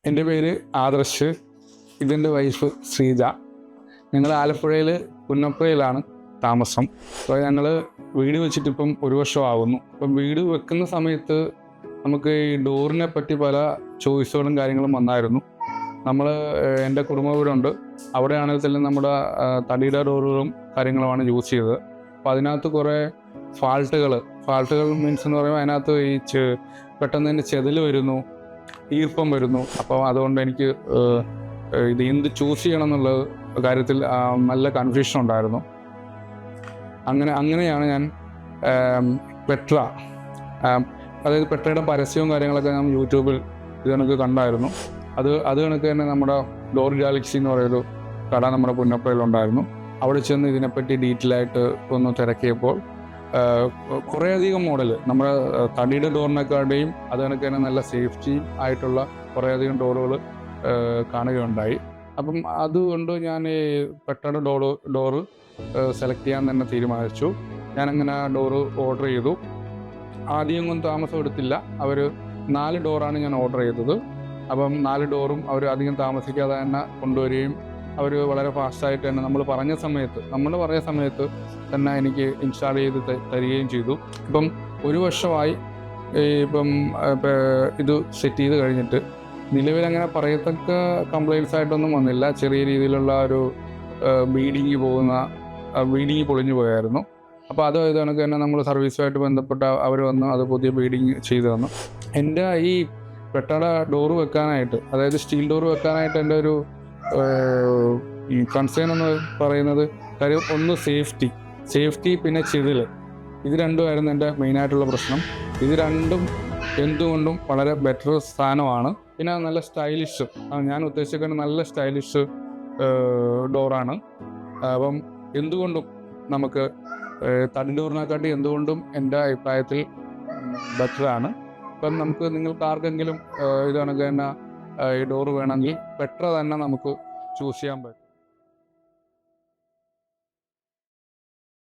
എൻ്റെ പേര് ആദർശ്, ഇതിൻ്റെ വൈഫ് ശ്രീജ. ഞങ്ങൾ ആലപ്പുഴയിൽ പുന്നപ്പുഴയിലാണ് താമസം. അപ്പോൾ ഞങ്ങൾ വീട് വെച്ചിട്ടിപ്പം 1 വർഷമാകുന്നു. ഇപ്പം വീട് വെക്കുന്ന സമയത്ത് നമുക്ക് ഈ ഡോറിനെ പറ്റി പല ചോയ്സുകളും കാര്യങ്ങളും വന്നായിരുന്നു. എൻ്റെ കുടുംബ വീടുണ്ട്, അവിടെയാണെങ്കിൽ തന്നെ നമ്മുടെ തടിയുടെ ഡോറുകളും കാര്യങ്ങളുമാണ് യൂസ് ചെയ്തത്. അപ്പോൾ അതിനകത്ത് കുറേ ഫാൾട്ടുകൾ മീൻസ് എന്ന് പറയുമ്പോൾ അതിനകത്ത് പെട്ടെന്ന് തന്നെ ചെതൽ വരുന്നു, ഈർപ്പം വരുന്നു. അപ്പോൾ അതുകൊണ്ട് എനിക്ക് ഇത് എന്ത് ചൂസ് ചെയ്യണം എന്നുള്ള കാര്യത്തിൽ നല്ല കൺഫ്യൂഷൻ ഉണ്ടായിരുന്നു. അങ്ങനെയാണ് ഞാൻ പെട്ര, അതായത് പെട്രയുടെ പരസ്യവും കാര്യങ്ങളൊക്കെ ഞാൻ യൂട്യൂബിൽ ഇത് കണക്ക് കണ്ടായിരുന്നു. അത് കണക്ക് തന്നെ നമ്മുടെ ഡോർ ഗാലക്സി എന്ന് പറയുന്നൊരു കട നമ്മുടെ പുന്നപ്പുഴയിലുണ്ടായിരുന്നു. അവിടെ ചെന്ന് ഇതിനെപ്പറ്റി ഡീറ്റെയിൽ ആയിട്ട് ഒന്ന് തിരക്കിയപ്പോൾ കുറേയധികം മോഡൽ നമ്മുടെ തടിയുടെ ഡോറിനെക്കാളുടെയും അത് കണക്ക് തന്നെ നല്ല സേഫ്റ്റി ആയിട്ടുള്ള കുറേയധികം ഡോറുകൾ കാണുകയുണ്ടായി. അപ്പം അതുകൊണ്ട് ഞാൻ ഈ പെട്ടെന്ന് ഡോറ് സെലക്ട് ചെയ്യാൻ തന്നെ തീരുമാനിച്ചു. ഞാനങ്ങനെ ഡോറ് ഓർഡർ ചെയ്തു. ആദ്യം ഒന്നും താമസം എടുത്തില്ല. അവർ 4 ഡോറാണ് ഞാൻ ഓർഡർ ചെയ്തത്. അപ്പം 4 ഡോറും അവർ അധികം താമസിക്കാതെ തന്നെ കൊണ്ടുവരികയും അവർ വളരെ ഫാസ്റ്റായിട്ട് തന്നെ നമ്മൾ പറഞ്ഞ സമയത്ത് തന്നെ എനിക്ക് ഇൻസ്റ്റാൾ ചെയ്ത് തരികയും ചെയ്തു. ഇപ്പം 1 വർഷമായി ഇപ്പം ഇത് സെറ്റ് ചെയ്ത് കഴിഞ്ഞിട്ട് നിലവിൽ അങ്ങനെ പറയത്തക്ക കംപ്ലയിൻസ് ആയിട്ടൊന്നും വന്നില്ല. ചെറിയ രീതിയിലുള്ള ഒരു ബീഡിങ് പൊളിഞ്ഞു പോയായിരുന്നു. അപ്പോൾ അത് കണക്ക് തന്നെ നമ്മൾ സർവീസുമായിട്ട് ബന്ധപ്പെട്ട അവർ വന്ന് അത് പുതിയ ബീഡിങ് ചെയ്തു തന്നു. എൻ്റെ ഈ പെട്ടയുടെ ഡോറ് വെക്കാനായിട്ട്, അതായത് സ്റ്റീൽ ഡോറ് വെക്കാനായിട്ട് എൻ്റെ ഒരു കൺസേൺ എന്ന് പറയുന്നത് കാര്യം ഒന്ന് സേഫ്റ്റി പിന്നെ ചെതിൽ, ഇത് രണ്ടുമായിരുന്നു എൻ്റെ മെയിനായിട്ടുള്ള പ്രശ്നം. ഇത് രണ്ടും എന്തുകൊണ്ടും വളരെ ബെറ്റർ സാധനമാണ്. പിന്നെ നല്ല സ്റ്റൈലിഷ്, ഞാൻ ഉദ്ദേശിക്കുന്ന നല്ല സ്റ്റൈലിഷ് ഡോറാണ്. അപ്പം എന്തുകൊണ്ടും നമുക്ക് തടി ഡോറിനെക്കാട്ടി എന്തുകൊണ്ടും എൻ്റെ അഭിപ്രായത്തിൽ ബെറ്ററാണ്. അപ്പം നിങ്ങൾക്ക് ആർക്കെങ്കിലും ഇത് കണക്ക് തന്നെ ഈ ഡോറ് വേണമെങ്കിൽ പെട്ര തന്നെ നമുക്ക് ചൂസ് ചെയ്യാൻ പറ്റും.